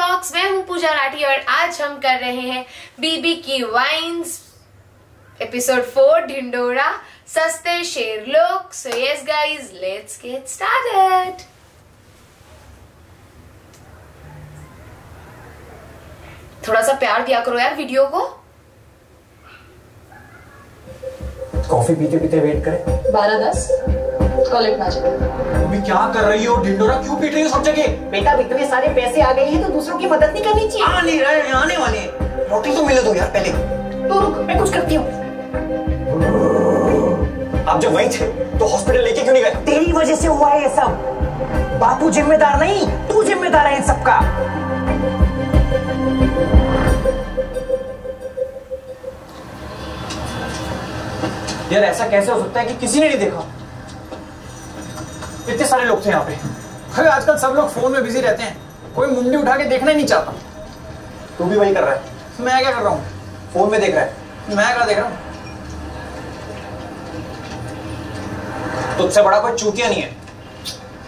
Talks. मैं हूं पूजा राठी और आज हम कर रहे हैं बीबी की वाइन्स एपिसोड 4 ढिंडोरा सस्ते शेर लोग। So yes guys, let's get started. थोड़ा सा प्यार दिया करो यार वीडियो को। कॉफी पीते पीते वेट करें। 12:10 कॉलेज मैजिक। अभी क्या कर रही हो? ढिंडोरा क्यों पीट रही हो सब जगह? बेटा इतने सारे पैसे आ गए हैं तो दूसरों की मदद नहीं करनी चाहिए। आ नहीं रहे, आने वाले हैं। रोटी तो मिले दो यार पहले। तो रुक, मैं कुछ करती हूँ। आप जब वहीं थे तो हॉस्पिटल लेके क्यों नहीं गए? तेरी वजह से हुआ है ये सब। बापू जिम्मेदार नहीं, तू जिम्मेदार है इन सबका। यार ऐसा कैसे हो सकता है कि किसी ने नहीं देखा? इतने सारे लोग थे यहाँ पे। अरे आजकल सब लोग फोन में बिजी रहते हैं, कोई मुंडी उठा के देखना ही नहीं चाहता। तू भी वही कर रहा है। मैं क्या कर रहा हूँ? फोन में देख रहा है। मैं क्या देख रहा हूँ? तुझसे बड़ा कोई चूतिया नहीं है।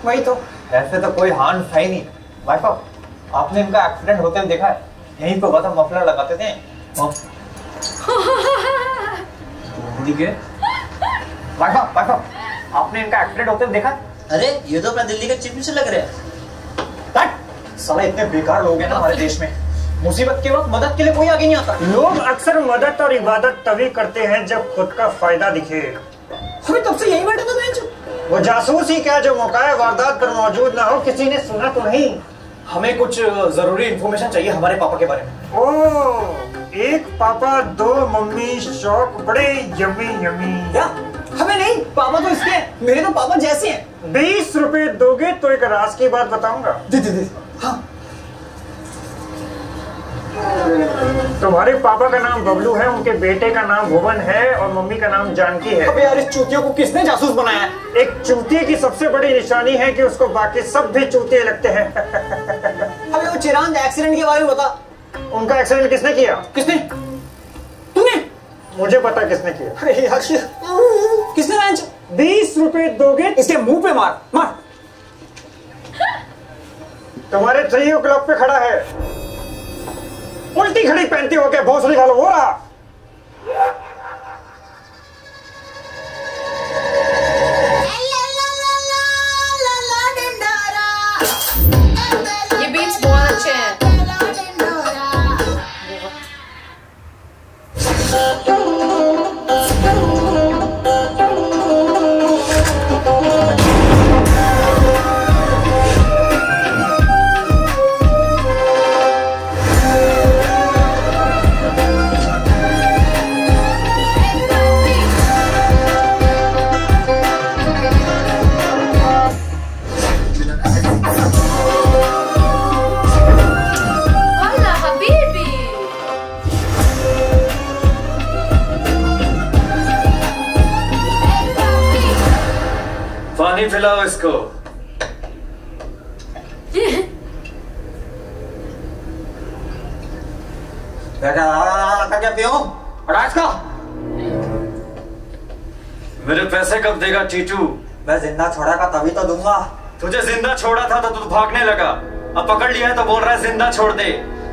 वही तो। ऐसे तो कोई हार्म था ही नहीं। भाई साहब, आपने इनका एक्सीडेंट होते हुए देखा है? यहीं पे हुआ था, मफलर लगाते थे। ठीक है भाई साहब, आपने इनका एक्सीडेंट होते हुए देखा है? अरे ये तो अपना दिल्ली का चीफ मिनिस्टर लग रहा है। साला इतने बेकार लोग हैं ना हमारे देश में। मुसीबत के वक्त मदद के लिए कोई आगे नहीं आता। लोग अक्सर मदद और इबादत तभी करते हैं जब खुद का फायदा दिखे। हमें तब से यही बैठे थे। वो जासूस ही क्या जो मौका वारदात पर मौजूद ना हो, किसी ने सुना तो नहीं। हमें कुछ जरूरी इंफॉर्मेशन चाहिए हमारे पापा के बारे में। ओह, एक पापा दो मम्मी, शौक बड़े यमी यमी। क्या? हमें नहीं, पापा तो इसके हैं। मेरे तो पापा जैसे हैं। 20 रुपए दोगे तो एक राज की बात बताऊंगा। दे। हाँ। तुम्हारे पापा का नाम बबलू है, उनके बेटे का नाम भुवन है और मम्मी का नाम जानकी है। अबे यार, इस चूतियों को किसने जासूस बनाया है? एक चूतिए की सबसे बड़ी निशानी है कि उसको बाकी सब भी चूतिए लगते हैं। अबे वो चिरांद एक्सीडेंट के बारे में बता। उनका एक्सीडेंट किसने किया? किसने? तूने? मुझे पता किसने किया। अरे यार, किसने? 20 रुपए दोगे? इसके मुंह पे मार। तुम्हारे 3 क्लब पे खड़ा है, उल्टी खड़ी पहनती हो के भोसड़ी वालों हो रहा। ये बीट्स बहुत अच्छे हैं। पानी पिलाओ इसको। क्या पियो? राज का मेरे पैसे कब देगा टीटू? मैं जिंदा छोड़ा का तभी तो दूंगा। तुझे जिंदा छोड़ा था तो तू भागने लगा, अब पकड़ लिया है तो बोल रहा है जिंदा छोड़ दे।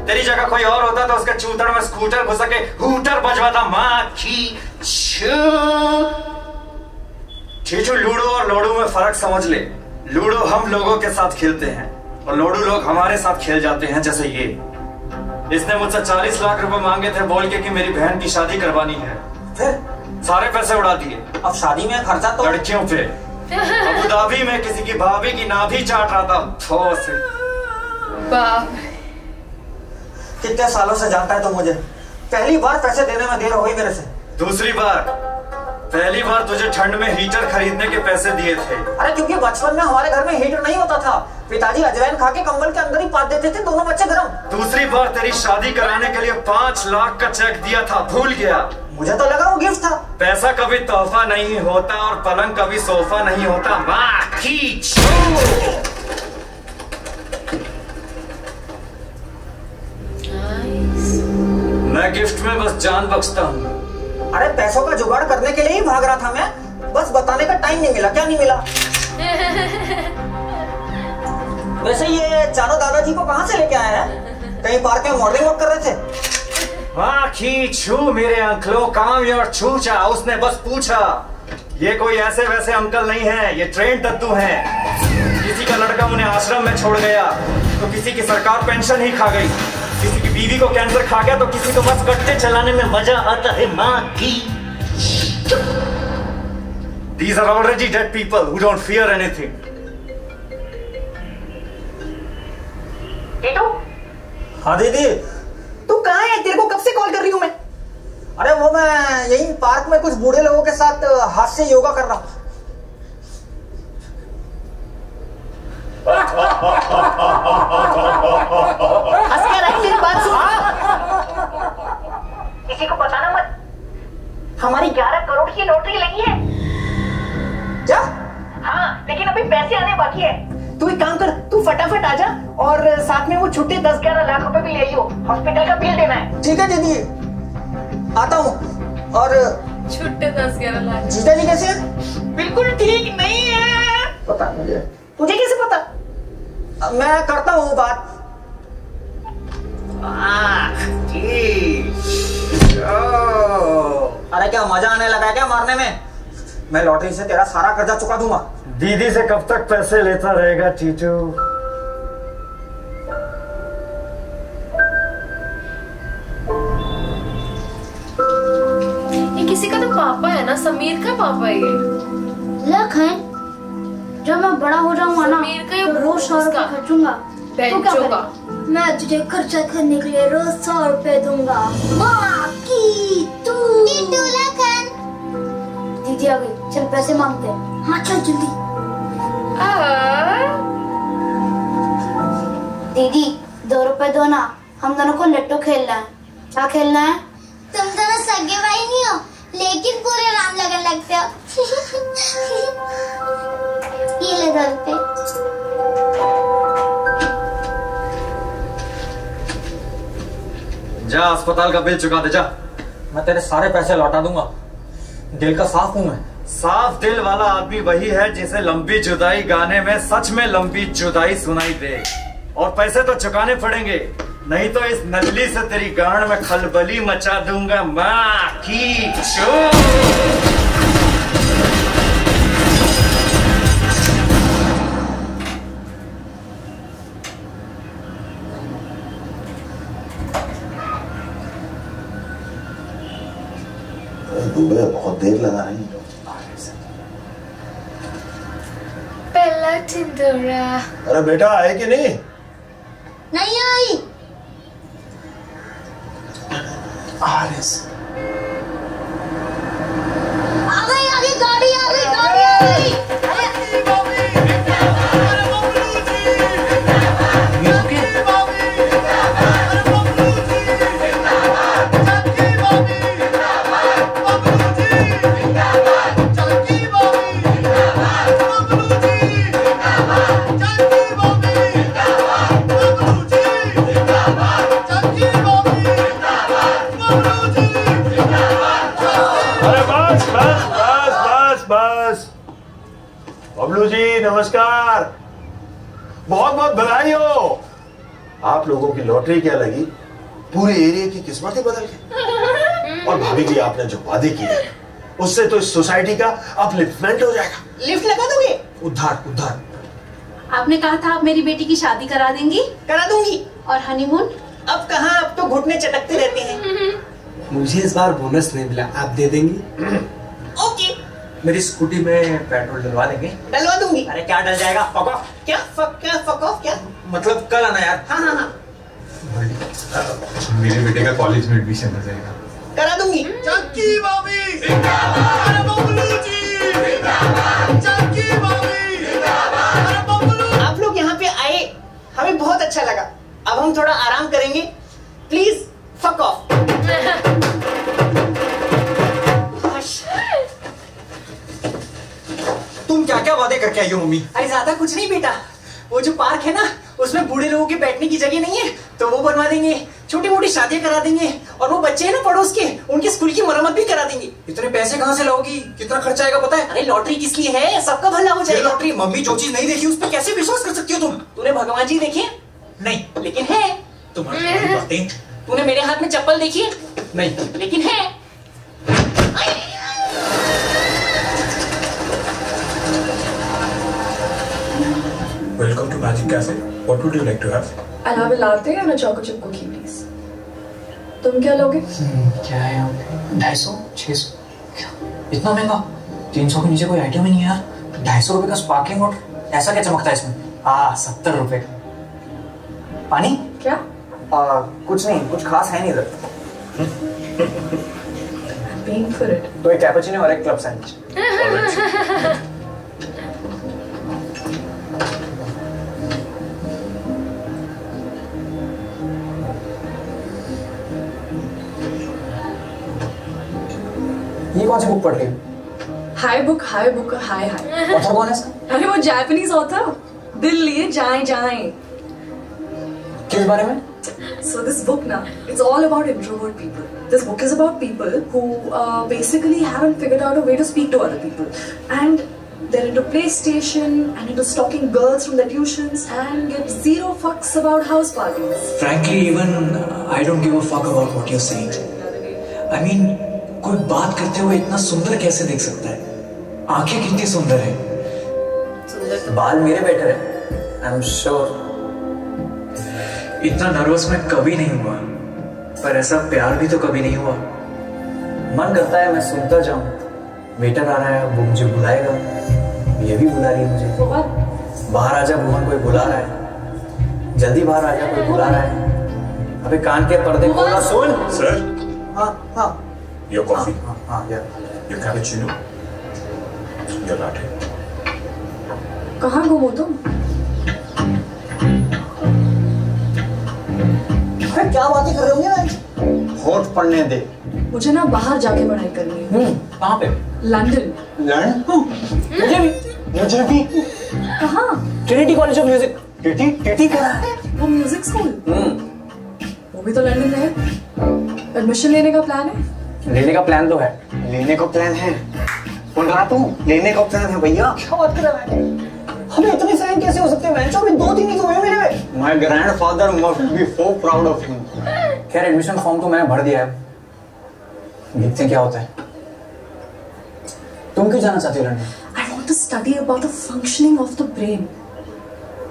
तेरी जगह कोई और होता तो उसके चूतड़ में स्कूटर घुसा के हूटर बजवाता। माँ की टीटू, लूडो और लोडू में फर्क समझ ले। लूडो हम लोगों के साथ खेलते हैं और लोडू लोग हमारे साथ खेल जाते हैं। जैसे ये, इसने मुझसे 40 लाख रुपए मांगे थे बोल के कि मेरी बहन की शादी करवानी है। फिर सारे पैसे उड़ा दिए। अब शादी में खर्चा तो लड़कियों पे। अबू धाबी में किसी की भाभी की नाभि चाट रहा था। बाप, कितने सालों से जानता है तो मुझे पहली बार पैसे देने में देर हो गई मेरे से। दूसरी बार, पहली बार तुझे ठंड में हीटर खरीदने के पैसे दिए थे। अरे क्योंकि बचपन में हमारे घर में हीटर नहीं होता था, पिताजी अजवाइन खा के कंबल के अंदर ही पात देते थे, दोनों बच्चे गरम। दूसरी बार तेरी शादी कराने के लिए 5 लाख का चेक दिया था, भूल गया? मुझे तो लगा वो गिफ्ट था। पैसा कभी तोहफा नहीं होता और पलंग कभी सोफा नहीं होता। माँ खींच। मैं गिफ्ट में बस जान बख्शता हूँ। अरे पैसों का जुगाड़ करने के लिए ही भाग रहा था मैं, बस बताने का टाइम नहीं मिला। क्या नहीं मिला? वैसे ये चारों दादाजी को कहाँ से लेके आया है? कहीं पार्क में मॉर्निंग वॉक कर रहे थे? हाँ खींचू मेरे अंकलों, काम योर छूचा। उसने बस पूछा। ये कोई ऐसे वैसे अंकल नहीं है, ये ट्रेन दद्दू हैं। किसी का लड़का उन्हें आश्रम में छोड़ गया तो किसी की सरकार पेंशन ही खा गई, किसी की बीवी को कैंसर खा गया तो किसी को बस गट्टे चलाने में मजा आता है माँ की। These are already dead people who don't fear anything. Titu? हाँ दीदी। तू कहाँ है? तेरे को कब से कॉल कर रही हूँ मैं। अरे वो मैं यही पार्क में कुछ बूढ़े लोगों के साथ हाथ से योगा कर रहा हूँ। हंस के रही, मेरी बात सुन। किसी को बताना मत, हमारी 11 करोड़ की लॉटरी लगी है। क्या? हाँ, लेकिन अभी पैसे आने बाकी है। तू एक काम कर, तू फटाफट आ जा और साथ में वो छुट्टे 10-11 लाख रुपए भी ले आइयो। हॉस्पिटल का बिल देना है। ठीक है दीदी, आता हूँ। और छुट्टे 10-11 लाख। जीजा जी कैसे हैं? बिल्कुल ठीक नहीं है। पता मुझे। तुझे कैसे पता? मैं करता हूँ बात। अरे क्या मजा आने लगा है क्या मारने में? मैं लॉटरी से तेरा सारा कर्जा चुका दूंगा। दीदी से कब तक पैसे लेता रहेगा टीटू? ये किसी का तो पापा है ना, समीर का पापा है ये। लखन, जब मैं बड़ा हो जाऊंगा ना, समीर का ये तो रोज 100 रुपए खर्चूंगा। तो क्या करेगा? मैं तुझे खर्चा करने के लिए रोज 100 रुपए दूंगा। माँ की तू लखन। दीदी आ गई, चल पैसे मांगते हैं। हाँ चल जल्दी। दीदी 2 रुपए दो ना, हम दोनों को लट्टू खेलना है। क्या खेलना है? तुम दोनों सगे भाई नहीं हो, लेकिन पूरे राम लगन लगते हो। ये ले 2 रुपए। जा अस्पताल का बिल चुका दे जा। मैं तेरे सारे पैसे लौटा दूंगा। दिल का साफ हूं मैं। साफ दिल वाला आदमी वही है जिसे लंबी जुदाई गाने में सच में लंबी जुदाई सुनाई दे। और पैसे तो चुकाने पड़ेंगे, नहीं तो इस नजली से तेरी गांड में खलबली मचा दूंगा। माँ की चोट। दुबे बहुत देर लगा रही है। पहला ढिंडोरा। अरे बेटा आए कि नहीं? नहीं आई। आ गई गाड़ी आ गई। बबलू जी नमस्कार, बहुत बहुत बधाई हो। आप लोगों की लॉटरी क्या लगी, पूरे एरिया की किस्मत ही बदल गई। और भाभी जी आपने जो वादे किए उससे तो इस सोसाइटी का अपलिफ्टमेंट हो जाएगा। लिफ्ट लगा दोगे? उद्धार। आपने कहा था आप मेरी बेटी की शादी करा देंगी। करा दूंगी। और हनीमून? अब कहाँ, अब तो घुटने चटकते रहते हैं। मुझे इस बार बोनस नहीं मिला, आप दे देंगी? ओके। मेरी स्कूटी में पेट्रोल डलवा देंगे? डलवा दूंगी। अरे क्या डल जाएगा? Fuck off. क्या फक ऑफ क्या? मतलब कल आना यार। हाँ। मेरे बेटे का कॉलेज में एडमिशन हो जाएगा। करा दूंगी। चक्की भाभी जिंदाबाद। अरे बबलू जी जिंदाबाद। चक्की भाभी जिंदाबाद। अरे बबलू। आप लोग यहाँ पे आए, हमें बहुत अच्छा लगा। अब हम थोड़ा आराम करेंगे। Please fuck off. तुम क्या क्या वादे करके आई हो मम्मी? अरे ज्यादा कुछ नहीं बेटा, वो जो पार्क है ना उसमें बूढ़े लोगों के बैठने की जगह नहीं है, तो वो बनवा देंगे। छोटी मोटी शादियां करा देंगे। और वो बच्चे हैं ना पड़ोस के, उनके स्कूल की मरम्मत भी करा देंगे। इतने पैसे कहाँ से लाओगी? कितना खर्चा आएगा पता है? अरे लॉटरी किस लिए है? सबका भला हो जाएगा। लॉटरी मम्मी जो चीज नहीं देखी उस पर कैसे विश्वास कर सकती हो तुम? तूने भगवान जी देखे? नहीं। लेकिन है। तुम्हारी बातें। तूने मेरे हाथ में चप्पल देखी है? नहीं। लेकिन है। Welcome to Magic Cafe. What would you like to have? I'll have a latte and a choco chip cookie, please. तुम क्या लोगे? क्या है यहाँ पे? 250, 600, इतना महंगा? 300 के नीचे कोई आइटम ही नहीं है यार। 250 रुपए का स्पार्कलिंग वाटर, ऐसा क्या चमकता है इसमें? 70 रुपए। पानी? क्या? कुछ नहीं, कुछ खास है नहीं इधर। Paying for it. तो एक कैपुचिनो और एक क्लब सैंडविच। ये कौन सी बुक पढ़ रही हो? हाय बुक, हाय। ऑथर कौन है इसका? अरे वो जापानीज ऑथर, दिल लिए जाएं। किस बारे में? So this book now, it's all about introvert people. This book is about people who basically haven't figured out a way to speak to other people, and they're into PlayStation and into stalking girls from their tuitions and give zero fucks about house parties. Frankly, even I don't give a fuck about what you're saying. I mean, कोई बात करते हुए इतना सुंदर कैसे देख सकता है? आंखें कितनी सुंदर है। बाल मेरे बेटर है, आई एम श्योर। इतना नर्वस मैं कभी नहीं हुआ, पर ऐसा प्यार भी तो कभी नहीं हुआ। मन करता है मैं सुनता जाऊं। वेटर आ रहा है, वो मुझे बुलाएगा, ये भी बुला रही है मुझे। बाहर आजा भुवन, कोई बुला रहा है। जल्दी बाहर आजा, कोई बुला रहा है। अबे कान के पर्दे खोला, सुन। Sir, हाँ। your coffee, yeah. your cappuccino, your latte. कहाँ घूमो तुम? क्या बातें कर रहे हो? होठ पढ़ने दे। मुझे ना बाहर जाके पढ़ाई करनी है। कहाँ पे? लंदन। मुझे भी। कहाँ? Trinity college of music. TT क्या है? वो म्यूजिक स्कूल? वो भी तो लंदन में है। एडमिशन लेने का प्लान है? लेने का प्लान तो है। लेने का प्लान है? बोल रहा तू? लेने का प्लान है भैया। क्या बात कर रहा है? हमें इतने फ्रैंक कैसे हो सकते हैं? मैंने अभी 2 दिन ही तो हुए मेरे में। My grandfather must be so proud of him. खैर एडमिशन फॉर्म तो मैंने भर दिया है, देखते हैं क्या होता है। तुम क्यों जाना चाहती हो London? I want to study about the functioning of the brain.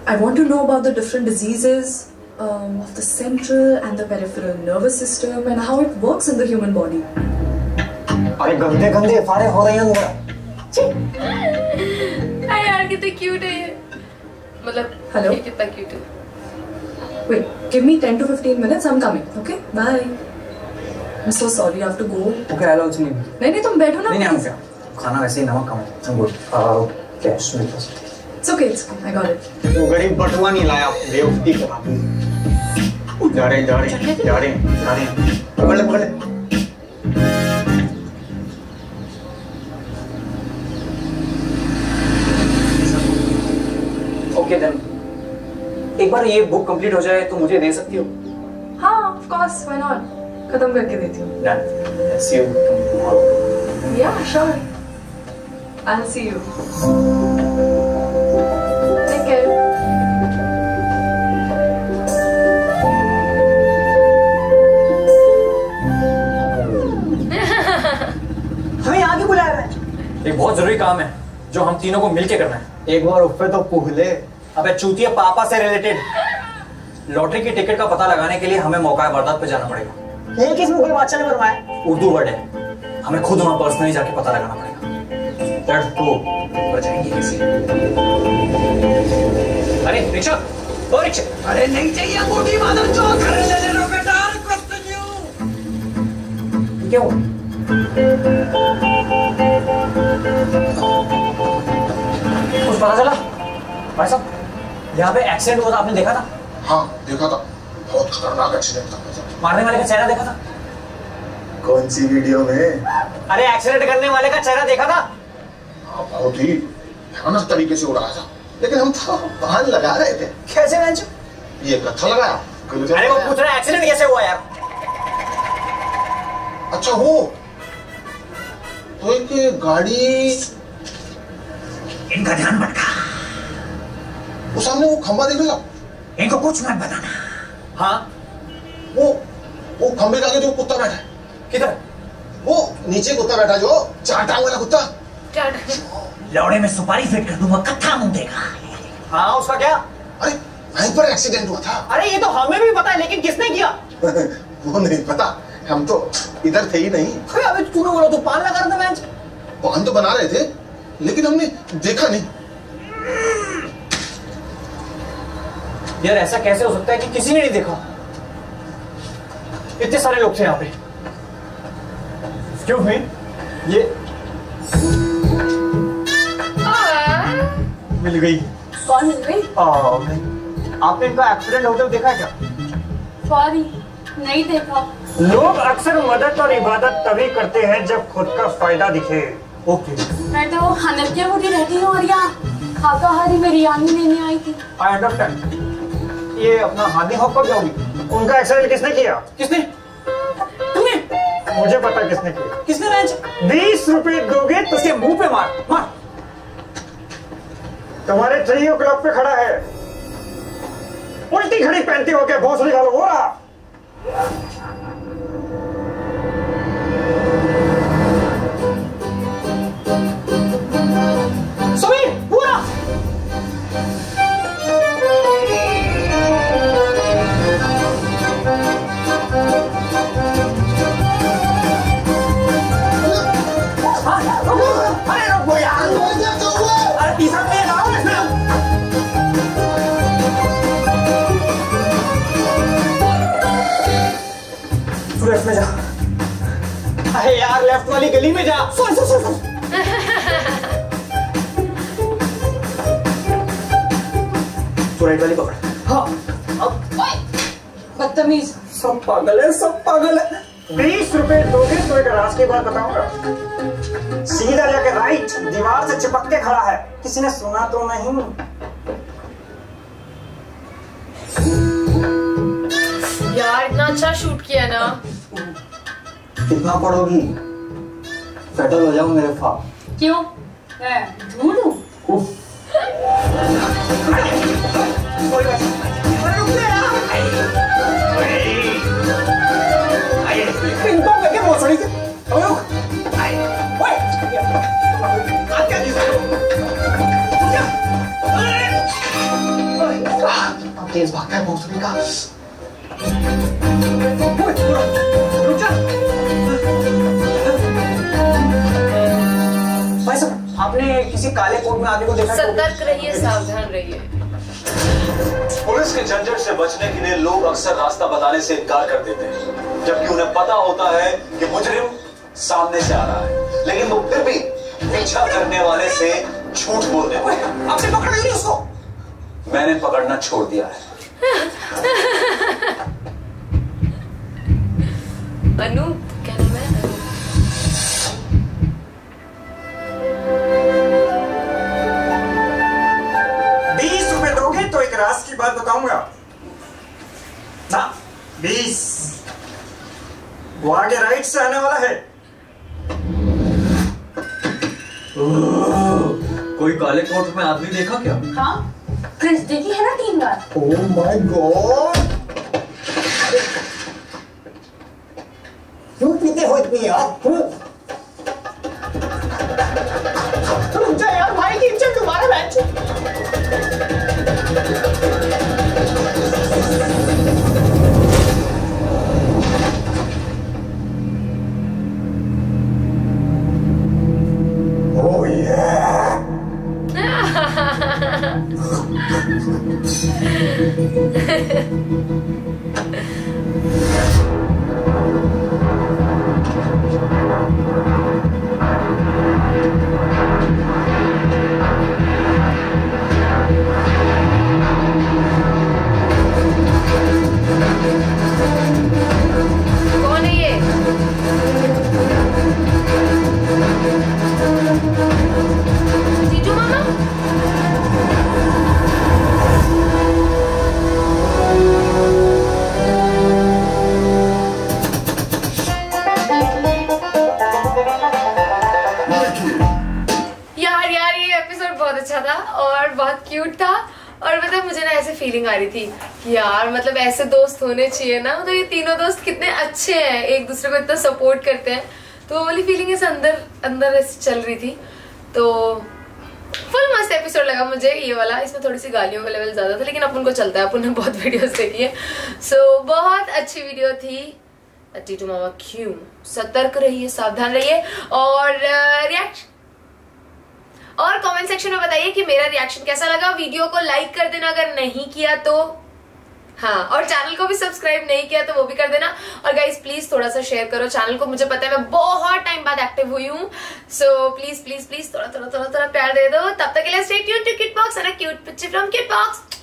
I want to know about the different diseases of the central and the peripheral nervous system and how it works in the human body. अरे गंदे फाड़े हो रहे हैं अंदर। यार कितने cute है ये। मतलब हेलो, ये कितना क्यूट है। Wait, give me 10 to 15 minutes. I'm coming. Okay, bye. I'm so sorry. I have to go. Okay, I'll also leave. नहीं तुम बैठो ना। नहीं क्या? खाना वैसे ही नमक कम है। I'm good. Cash मेरे पास। It's okay. I got it. वो गरीब बटुआ नहीं लाया, बेवकूफी करा दी। जा रहे। पकड़ ले। Okay then. एक बार ये बुक कंप्लीट हो जाए तो मुझे दे सकती हो? हाँ, of course. Why not? खत्म करके देती हूँ। Done. See you tomorrow. Yeah, sure. I'll see you. Take care. हमें यहाँ क्यों बुलाया है? एक बहुत जरूरी काम है जो हम तीनों को मिलके करना है। एक बार उफ पे तो पूहले। अबे चूतिया पापा से रिलेटेड लॉटरी की टिकट का पता लगाने के लिए हमें मौका वारदात पे जाना पड़ेगा। ये किस मुगल बादशाह ने बनवाया? उर्दू वर्ड है, हमें खुद वहां पर्सनली जाके पता लगाना पड़ेगा। Let's go. बचाएंगे कैसे? अरे रिक्शा, ओ रिक्शा। अरे नहीं चाहिए अंगूठी मादर चौथ। अरे ले लो बेटा, रिक्वेस्ट यू। क्यों? कुछ पता चला? भाई साहब, यहाँ पे एक्सीडेंट हुआ था, आपने देखा था? हाँ देखा था, बहुत खतरनाक एक्सीडेंट था। मारने वाले का चेहरा देखा था? कौन सी वीडियो में? अरे एक्सीडेंट करने वाले का चेहरा देखा था? हाँ बहुत ही भयानक तरीके से उड़ाया था, लेकिन हम तो बाहर लगा रहे थे। कैसे मैंने? ये कत्था लगाया। अरे वो पूछ रहा है एक्सीडेंट कैसे हुआ यार? अच्छा वो तो एक गाड़ी, इनका ध्यान भटका। वो सामने वो खंबा देख लिया? इनको कुछ मत बताना। हाँ वो खंबे के आगे जो कुत्ता बैठा है। किधर? वो नीचे कुत्ता बैठा जो चार टांग वाला कुत्ता। लौड़े में सुपारी फिट कर दूंगा, कत्था मुंह देगा। हाँ उसका क्या? अरे वहीं पर एक्सीडेंट हुआ था। अरे ये तो हमें भी पता है, लेकिन किसने किया? वो नहीं पता, हम तो इधर थे ही नहीं। अरे अबे तूने बोला तो पान लगा रहा था मैच। पान तो बना रहे थे, लेकिन हमने देखा नहीं। यार ऐसा कैसे हो सकता है कि किसी ने नहीं देखा? इतने सारे लोग थे यहाँ पे। क्यों हुई? ये मिल गई। कौन मिल गई? आपने इनका एक्सीडेंट होते हुए देखा है क्या? सॉरी, नहीं देखा। लोग अक्सर मदद और इबादत तभी करते हैं जब खुद का फायदा दिखे। ओके। मैं तो हनफिया बुढ़ी रहती हूँ और यहाँ खाकाहारी बिरयानी लेने आई थी। I understand. ये अपना हानि हॉक कब जाओगी? उनका एक्सीडेंट किसने किया? किसने? तुमने? मुझे पता किसने किया। किसने मैच? 20 रुपए दोगे तो उसके मुंह पे मार मार। तुम्हारे ट्रियो क्लब पे खड़ा है, उल्टी घड़ी पहनते हो क्या भोसड़ी वालों? हो रहा समीर पूरा। अरे रुको यार, अरे तीसरा प्लेयर आओ इसमें। लेफ्ट में जा। अरे यार लेफ्ट वाली गली में जा। सुन सुन सुन सुन। तू राइट वाली पकड़। हाँ अब बदतमीज। सब पागल है, सब पागल है। 20 रुपए दोगे तो एक राज की बात बताऊंगा। सीधा जाके राइट, दीवार से चिपक के खड़ा है, किसी ने सुना तो नहीं? यार इतना अच्छा शूट किया ना। कितना पढ़ोगी? सेटल हो जाओ मेरे पास। क्यों? मैं ढूंढूं? पिंपल करके भोसड़ी से। तेज भागता है भोसड़ी का। भाई साहब, आपने किसी काले कोट में आदमी को देखा? सतर्क रहिए, सावधान रहिए। पुलिस के झंझट से बचने के लिए लोग अक्सर रास्ता बताने से इनकार कर देते हैं, जबकि उन्हें पता होता है कि मुजरिम सामने से आ रहा है, लेकिन वो फिर भी पीछा करने वाले से झूठ बोल देते हैं। आपने पकड़ा नहीं उसको? मैंने पकड़ना छोड़ दिया है। अनु क्या नाम है? 20 रुपए दोगे तो एक राज की बात बताऊंगा ना। 20 वो आगे राइट से आने वाला है। कोई काले कोट में आदमी देखा क्या? हाँ, क्रिस देखी है ना 3 बार। ओह माय गॉड, क्यों पीते हो इतनी यार? रुक जा यार, भाई टीम से तुम्हारा मैच। ओह yeah. मुझे ना ऐसे फीलिंग आ रही थी कि यार मतलब ऐसे दोस्त होने चाहिए ना, तो ये तीनों दोस्त कितने अच्छे हैं, एक दूसरे को इतना सपोर्ट करते हैं, तो वो वाली फीलिंग ऐसे अंदर अंदर ऐसे चल रही थी। तो फुल मस्त एपिसोड लगा मुझे ये वाला। इसमें थोड़ी सी गालियों का लेवल ज्यादा था, लेकिन अपन को चलता है, अपन ने बहुत वीडियोस देखी है। सो बहुत अच्छी वीडियो थी। टीटू मामा क्यों, सतर्क रहिए, सावधान रहिए, और रिएक्शन और कमेंट सेक्शन में बताइए कि मेरा रिएक्शन कैसा लगा। वीडियो को लाइक कर देना अगर नहीं किया तो, हाँ, और चैनल को भी सब्सक्राइब नहीं किया तो वो भी कर देना। और गाइस प्लीज थोड़ा सा शेयर करो चैनल को, मुझे पता है मैं बहुत टाइम बाद एक्टिव हुई हूँ, सो प्लीज प्लीज प्लीज थोड़ा प्यार दे दो। तब तक के लिए stay tuned to kid box and a cute picture from kid box.